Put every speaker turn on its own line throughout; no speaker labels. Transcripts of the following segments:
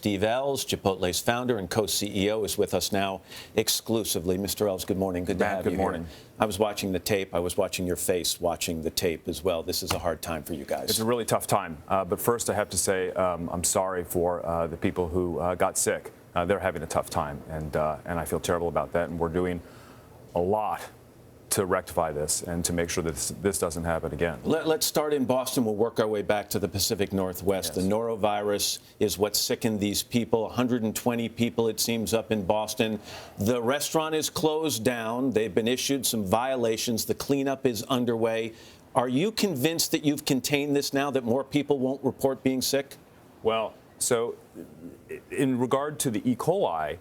Steve Ells, Chipotle's founder and co-CEO, is with us now exclusively. Mr. Ells, good morning. Good to have you.
Good morning.
Here. I was watching the tape. I was watching your face watching the tape as well. This is a hard time for you guys.
It's a really tough time. But first, I have to say I'm sorry for the people who got sick. They're having a tough time, and I feel terrible about that. And we're doing a lot to rectify this and to make sure that this doesn't happen again.
Let's start in Boston. We'll work our way back to the Pacific Northwest.
Yes.
The norovirus is what sickened these people. 120 people, it seems, up in Boston. The restaurant is closed down. They've been issued some violations. The cleanup is underway. Are you convinced that you've contained this now, that more people won't report being sick?
Well, so in regard to the E. coli,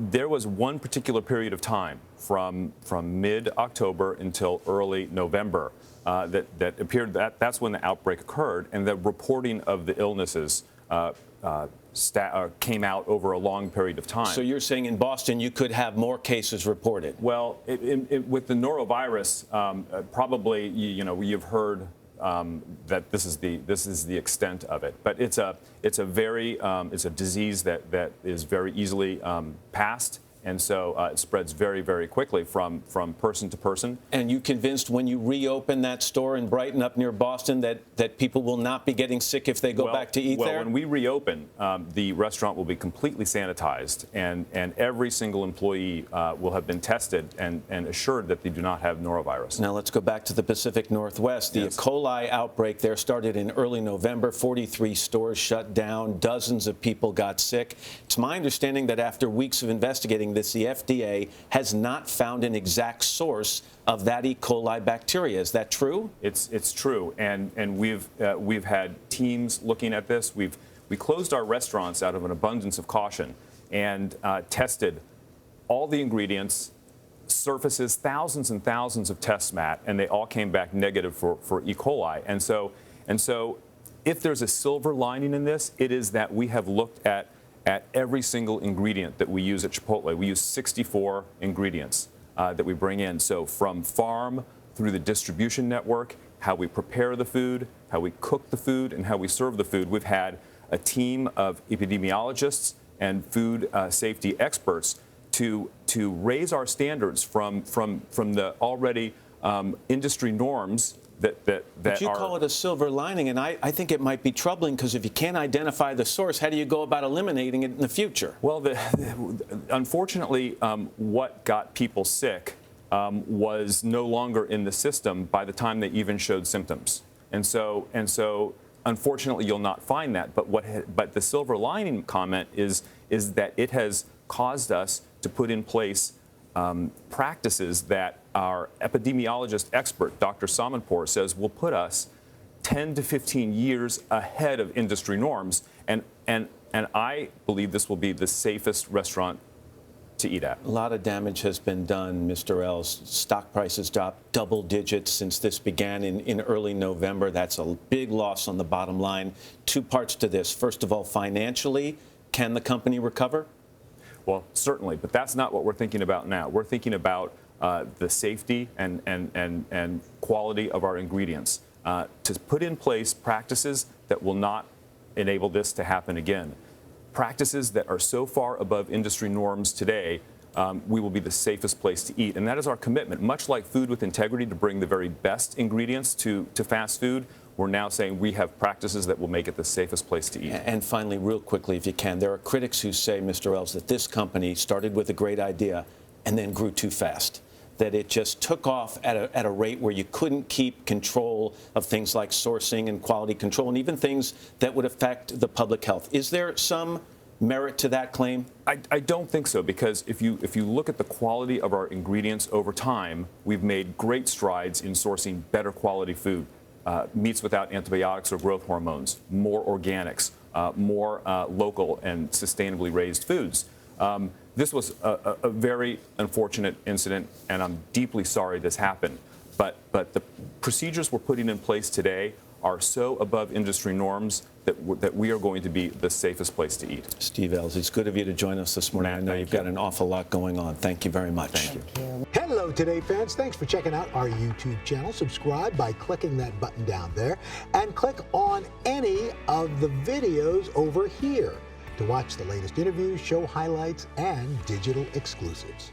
there was one particular period of time from mid-October until early November that appeared that's when the outbreak occurred, and the reporting of the illnesses came out over a long period of time.
So you're saying in Boston you could have more cases reported?
Well, with the norovirus, probably you've heard that this is the extent of it, but it's a disease that is very easily passed, and so it spreads very, very quickly from person to person.
And you convinced when you reopen that store in Brighton up near Boston that people will not be getting sick if they go back to eat there?
Well, when we reopen, the restaurant will be completely sanitized, and every single employee will have been tested and assured that they do not have norovirus.
Now let's go back to the Pacific Northwest. The
Yes.
E. coli outbreak there started in early November. 43 stores shut down. Dozens of people got sick. It's my understanding that after weeks of investigating this, the FDA has not found an exact source of that E. coli bacteria. Is that true?
It's true, and we've had teams looking at this. We closed our restaurants out of an abundance of caution and tested all the ingredients, surfaces, thousands and thousands of tests, Matt, and they all came back negative for E. coli. And so, if there's a silver lining in this, it is that we have looked at every single ingredient that we use at Chipotle. We use 64 ingredients that we bring in. So from farm through the distribution network, how we prepare the food, how we cook the food, and how we serve the food. We've had a team of epidemiologists and food safety experts to raise our standards from the already industry norms
But you call it a silver lining, and I think it might be troubling, because if you can't identify the source, how do you go about eliminating it in the future?
Well, unfortunately, what got people sick was no longer in the system by the time they even showed symptoms. And so unfortunately, you'll not find that. But the silver lining comment is that it has caused us to put in place practices that our epidemiologist expert, Dr. Samanpour, says will put us 10 to 15 years ahead of industry norms. And I believe this will be the safest restaurant to eat at.
A lot of damage has been done, Mr. Ells. Stock prices dropped double digits since this began in early November. That's a big loss on the bottom line. Two parts to this. First of all, financially, can the company recover?
Well, certainly, but that's not what we're thinking about now. We're thinking about the safety and quality of our ingredients, to put in place practices that will not enable this to happen again. Practices that are so far above industry norms today, we will be the safest place to eat. And that is our commitment. Much like Food with Integrity, to bring the very best ingredients to fast food, we're now saying we have practices that will make it the safest place to eat.
And finally, real quickly, if you can, there are critics who say, Mr. Ells, that this company started with a great idea and then grew too fast, that it just took off at a rate where you couldn't keep control of things like sourcing and quality control, and even things that would affect the public health. Is there some merit to that claim?
I don't think so, because if you look at the quality of our ingredients over time, we've made great strides in sourcing better quality food. Meats without antibiotics or growth hormones, more organics, more local and sustainably raised foods. This was a very unfortunate incident, and I'm deeply sorry this happened. But the procedures we're putting in place today are so above industry norms that we are going to be the safest place to eat.
Steve Ells, it's good of you to join us this morning.
Matt,
I know
thank
you've
you.
got an awful lot going on. Thank you very much.
Thank you.
Hello, Today fans. Thanks for checking out our YouTube channel. Subscribe by clicking that button down there and click on any of the videos over here to watch the latest interviews, show highlights, and digital exclusives.